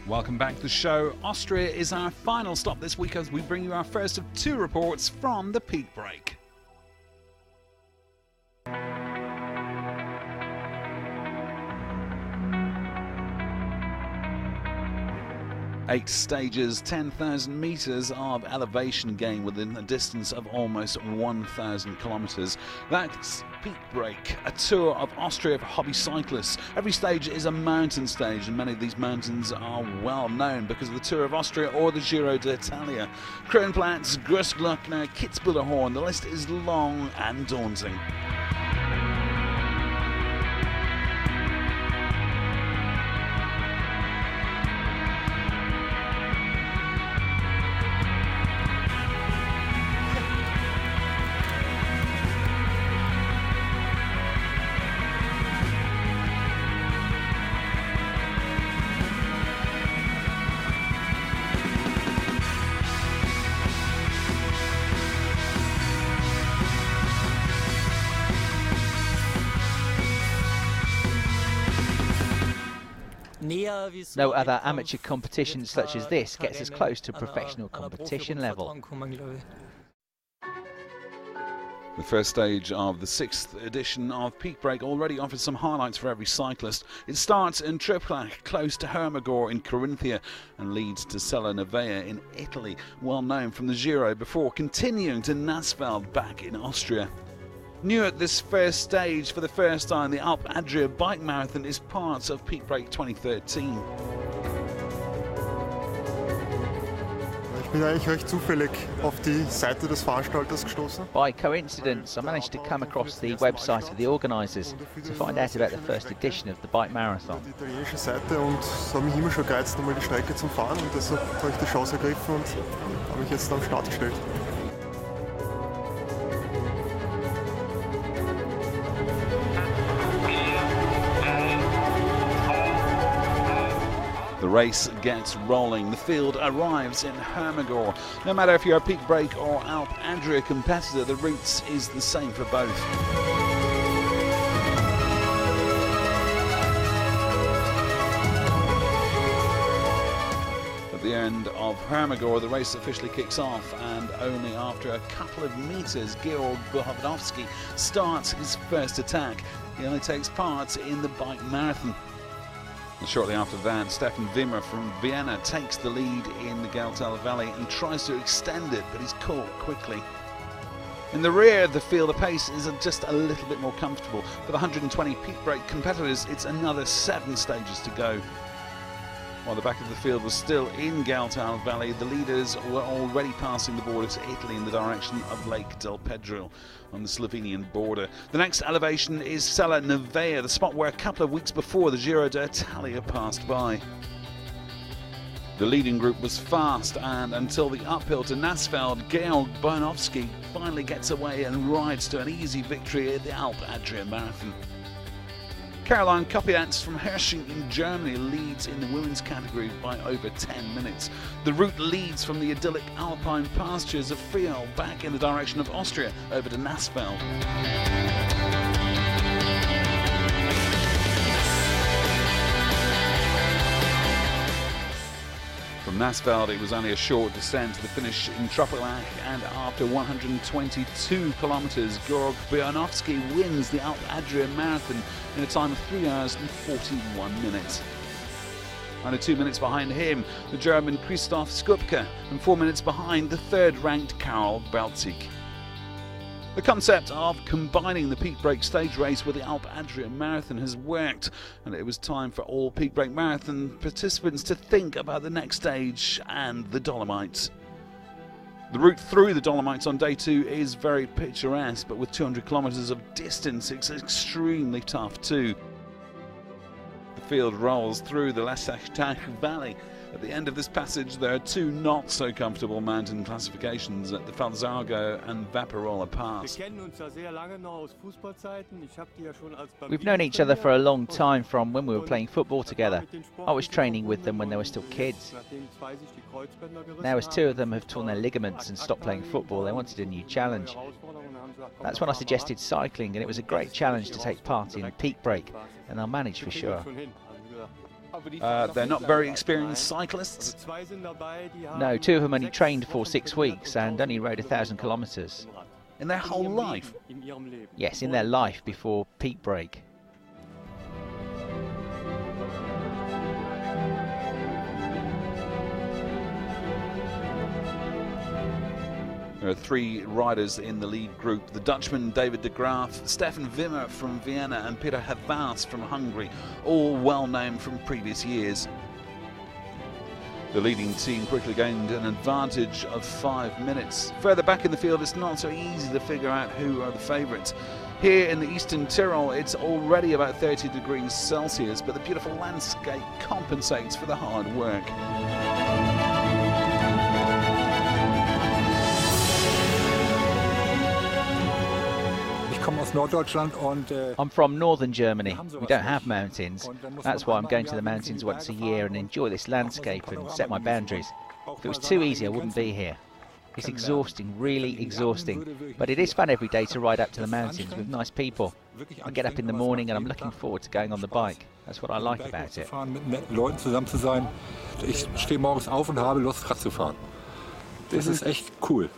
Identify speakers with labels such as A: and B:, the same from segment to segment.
A: Welcome back to the show. Austria is our final stop this week as we bring you our first of two reports from the Peakbreak. Eight stages, 10,000 metres of elevation gain within a distance of almost 1,000 kilometres. That's Peakbreak, a tour of Austria for hobby cyclists. Every stage is a mountain stage, and many of these mountains are well known because of the Tour of Austria or the Giro d'Italia. Kronplatz, Großglockner, Kitzbühel Horn, the list is long and daunting.
B: No other amateur competition such as this gets as close to professional competition level.
A: The first stage of the 6th edition of Peakbreak already offers some highlights for every cyclist. It starts in Triplach, close to Hermagor in Carinthia, and leads to Sella Nevea in Italy, well known from the Giro, before continuing to Nassfeld back in Austria. New at this first stage for the first time, the Alp Adria Bike Marathon is part of Peakbreak 2013.
C: Ich bin eigentlich recht zufällig auf die Seite des Veranstalters gestoßen.
B: By coincidence, I managed to come across the website of the organisers to find out about the first edition of the bike marathon.
C: Die italienische Seite und es hat mich immer schon gereizt, einmal die Strecke zu fahren, und deshalb habe ich die Chance ergriffen und habe mich jetzt am Start gestellt.
A: The race gets rolling. The field arrives in Hermagor. No matter if you're a Peakbreak or Alp Adria competitor, the route is the same for both. At the end of Hermagor, the race officially kicks off, and only after a couple of metres, Georg Buchowski starts his first attack. He only takes part in the bike marathon. And shortly after that, Stefan Wimmer from Vienna takes the lead in the Geltal Valley and tries to extend it, but he's caught quickly. In the rear of the field, the pace is just a little bit more comfortable. For the 120 Peakbreak competitors, it's another 7 stages to go. While the back of the field was still in Geltal Valley, the leaders were already passing the border to Italy in the direction of Lake del Pedril on the Slovenian border. The next elevation is Sella Nevea, the spot where a couple of weeks before the Giro d'Italia passed by. The leading group was fast, and until the uphill to Nassfeld, Georg Buchowski finally gets away and rides to an easy victory at the Alp Adria Marathon. Caroline Kopiatz from Hersching in Germany leads in the women's category by over 10 minutes. The route leads from the idyllic alpine pastures of Friaul back in the direction of Austria over to Nassfeld. From Nassfeld, it was only a short descent to the finish in Triplach, and after 122 kilometres, Georg Buchowski wins the Alp Adria Marathon in a time of 3 hours and 41 minutes. Only 2 minutes behind him, the German Christoph Skupke, and 4 minutes behind the third-ranked Karl Belzig. The concept of combining the Peakbreak stage race with the Alp Adria Marathon has worked, and it was time for all Peakbreak Marathon participants to think about the next stage and the Dolomites. The route through the Dolomites on day 2 is very picturesque, but with 200 kilometres of distance, it's extremely tough too. The field rolls through the Lesach Valley. At the end of this passage, there are 2 not so comfortable mountain classifications at the Falzargo and Vaperola Pass.
B: We've known each other for a long time from when we were playing football together. I was training with them when they were still kids. Now as 2 of them have torn their ligaments and stopped playing football, they wanted a new challenge. That's when I suggested cycling, and it was a great challenge to take part in Peakbreak, and I'll manage for sure.
A: They're not very experienced cyclists.
B: No, 2 of them only trained for 6 weeks and only rode 1,000 kilometres.
A: In their whole life?
B: Yes, in their life before Peakbreak.
A: There are 3 riders in the lead group: the Dutchman David de Graaf, Stefan Wimmer from Vienna and Peter Havas from Hungary, all well known from previous years. The leading team quickly gained an advantage of 5 minutes. Further back in the field, it's not so easy to figure out who are the favourites. Here in the Eastern Tyrol, it's already about 30 degrees Celsius, but the beautiful landscape compensates for the hard work.
B: I'm from northern Germany. We don't have mountains. That's why I'm going to the mountains once a year and enjoy this landscape and set my boundaries. If it was too easy, I wouldn't be here. It's exhausting, really exhausting. But it is fun every day to ride up to the mountains with nice people. I get up in the morning and I'm looking forward to going on the bike. That's what I like about it.
D: Ich stehe morgens auf und habe Lust, Rad zu fahren. Das ist echt cool.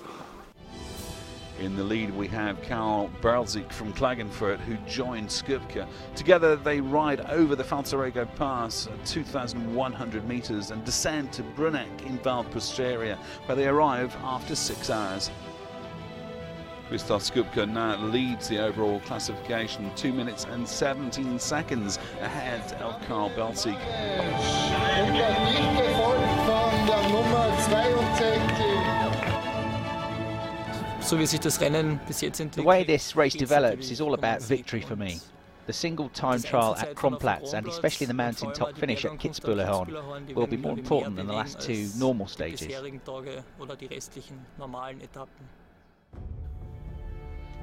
A: In the lead we have Karl Berzik from Klagenfurt, who joined Skupke. Together they ride over the Falzarego Pass at 2,100 metres and descend to Bruneck in Val Pusteria, where they arrive after 6 hours. Christoph Skupke now leads the overall classification, 2 minutes and 17 seconds ahead of Karl Berzik.
B: The way this race develops is all about victory for me. The single time trial at Kronplatz and especially the mountain top finish at Kitzbühelhorn will be more important than the last 2 normal stages.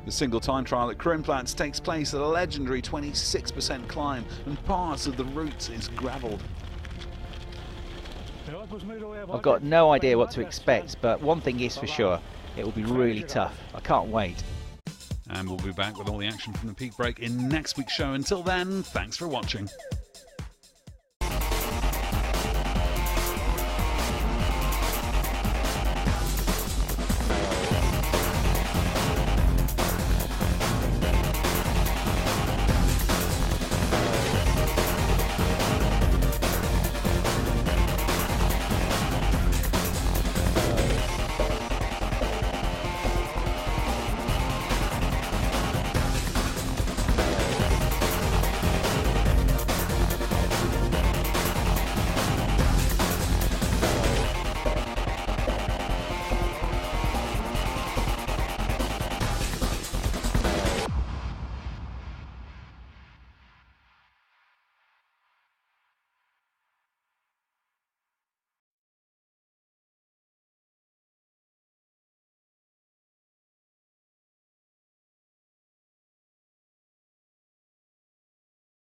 A: The single time trial at Kronplatz takes place at a legendary 26% climb and part of the route is gravelled.
B: I've got no idea what to expect, but one thing is for sure. It will be really tough. I can't wait.
A: And we'll be back with all the action from the Peakbreak in next week's show. Until then, thanks for watching.